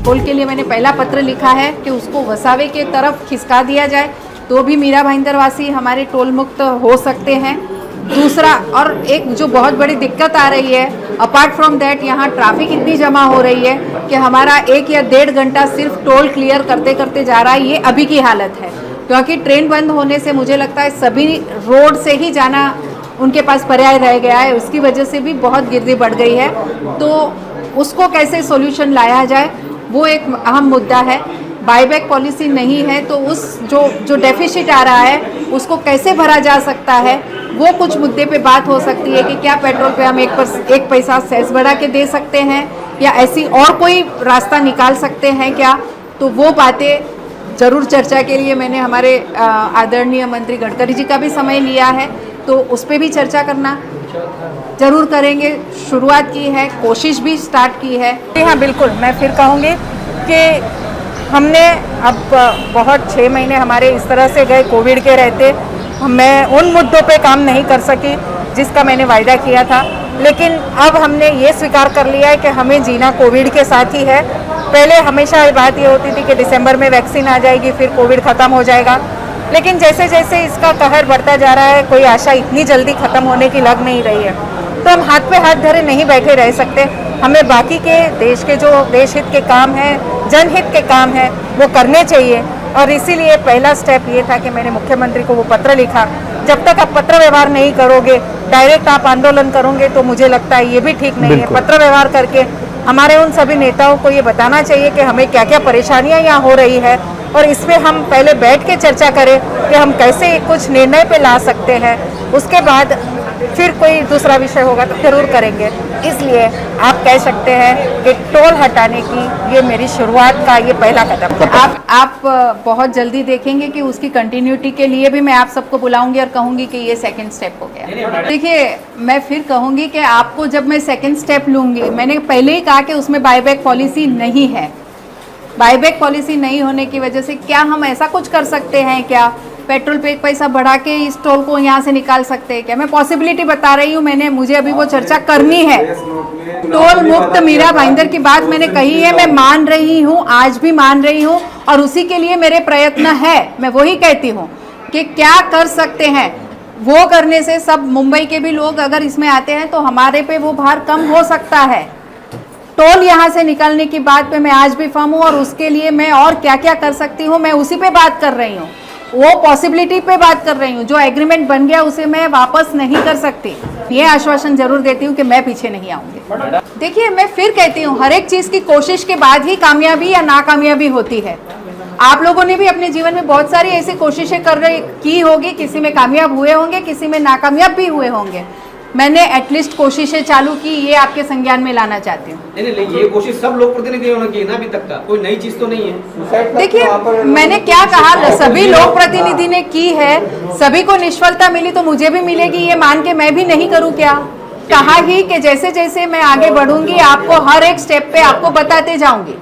Toll के लिए मैंने पहला पत्र लिखा है कि उसको वसावे के तरफ खिसका दिया जाए, तो भी मीरा भाईंदर वासी हमारे टोल मुक्त हो सकते हैं। दूसरा, और एक जो बहुत बड़ी दिक्कत आ रही है, अपार्ट फ्रॉम दैट यहाँ ट्रैफिक इतनी जमा हो रही है कि हमारा 1 या 1.5 घंटा सिर्फ टोल क्लियर करते करते जा रहा है। ये अभी की हालत है, क्योंकि ट्रेन बंद होने से मुझे लगता है सभी रोड से ही जाना उनके पास पर्याय रह गया है। उसकी वजह से भी बहुत गिरदी बढ़ गई है, तो उसको कैसे सॉल्यूशन लाया जाए वो एक अहम मुद्दा है। बाईबैक पॉलिसी नहीं है तो उस जो डेफिसिट आ रहा है उसको कैसे भरा जा सकता है, वो कुछ मुद्दे पे बात हो सकती है कि क्या पेट्रोल पे हम 1 पैसा सेस बढ़ा के दे सकते हैं या ऐसी और कोई रास्ता निकाल सकते हैं क्या। तो वो बातें जरूर चर्चा के लिए मैंने हमारे आदरणीय मंत्री गडकरी जी का भी समय लिया है, तो उस पर भी चर्चा करना जरूर करेंगे। शुरुआत की है, कोशिश भी स्टार्ट की है। हाँ बिल्कुल, मैं फिर कहूँगी कि हमने अब बहुत 6 महीने हमारे इस तरह से गए कोविड के रहते, मैं उन मुद्दों पे काम नहीं कर सकी जिसका मैंने वायदा किया था, लेकिन अब हमने ये स्वीकार कर लिया है कि हमें जीना कोविड के साथ ही है। पहले हमेशा बात ये होती थी कि दिसंबर में वैक्सीन आ जाएगी, फिर कोविड ख़त्म हो जाएगा, लेकिन जैसे जैसे इसका कहर बढ़ता जा रहा है, कोई आशा इतनी जल्दी ख़त्म होने की लग नहीं रही है। तो हम हाथ पे हाथ धरे नहीं बैठे रह सकते, हमें बाकी के देश के जो देश हित के काम हैं, जनहित के काम हैं, वो करने चाहिए। और इसीलिए पहला स्टेप ये था कि मैंने मुख्यमंत्री को वो पत्र लिखा। जब तक आप पत्र व्यवहार नहीं करोगे, डायरेक्ट आप आंदोलन करोगे, तो मुझे लगता है ये भी ठीक नहीं है। पत्र व्यवहार करके हमारे उन सभी नेताओं को ये बताना चाहिए कि हमें क्या क्या परेशानियां यहाँ हो रही है, और इसमें हम पहले बैठ के चर्चा करें कि हम कैसे कुछ निर्णय पे ला सकते हैं। उसके बाद फिर कोई दूसरा विषय होगा तो जरूर करेंगे। इसलिए आप कह सकते हैं कि टोल हटाने की ये मेरी शुरुआत का ये पहला कदम है। आप बहुत जल्दी देखेंगे कि उसकी कंटिन्यूटी के लिए भी मैं आप सबको बुलाऊंगी और कहूंगी कि ये सेकंड स्टेप हो गया। देखिए, मैं फिर कहूंगी कि आपको जब मैं सेकंड स्टेप लूंगी, मैंने पहले ही कहा कि उसमें बाईबैक पॉलिसी नहीं है। बाईबैक पॉलिसी नहीं होने की वजह से क्या हम ऐसा कुछ कर सकते हैं क्या, पेट्रोल पे 1 पैसा बढ़ा के इस टोल को यहाँ से निकाल सकते हैं क्या? मैं पॉसिबिलिटी बता रही हूँ, मुझे अभी वो चर्चा करनी है। टोल मुक्त मीरा भाईंदर की बात मैंने कही है, मैं मान रही हूँ, आज भी मान रही हूँ, और उसी के लिए मेरे प्रयत्न है। मैं वही कहती हूँ कि क्या कर सकते हैं, वो करने से सब मुंबई के भी लोग अगर इसमें आते हैं तो हमारे पे वो भार कम हो सकता है। टोल यहाँ से निकालने की बात पे मैं आज भी फर्म हूँ, और उसके लिए मैं और क्या क्या कर सकती हूँ मैं उसी पे बात कर रही हूँ, वो पॉसिबिलिटी पे बात कर रही हूँ। जो एग्रीमेंट बन गया उसे मैं वापस नहीं कर सकती। ये आश्वासन जरूर देती हूँ कि मैं पीछे नहीं आऊंगी। देखिए, मैं फिर कहती हूँ, हर एक चीज की कोशिश के बाद ही कामयाबी या नाकामयाबी होती है। आप लोगों ने भी अपने जीवन में बहुत सारी ऐसी कोशिशें की होगी, किसी में कामयाब हुए होंगे, किसी में नाकामयाब भी हुए होंगे। मैंने एटलीस्ट कोशिशें चालू की, ये आपके संज्ञान में लाना चाहती हूँ। नहीं, ये कोशिश सब लोग प्रतिनिधियों ने की ना, अभी तक का कोई नई चीज तो नहीं है। देखिए, मैंने क्या कहा, सभी लोग प्रतिनिधि ने की है, सभी को निष्फलता मिली तो मुझे भी मिलेगी, ये मान के मैं भी नहीं करूँ क्या? कहा ही कि जैसे जैसे मैं आगे बढ़ूंगी आपको हर एक स्टेप पे आपको बताते जाऊंगी।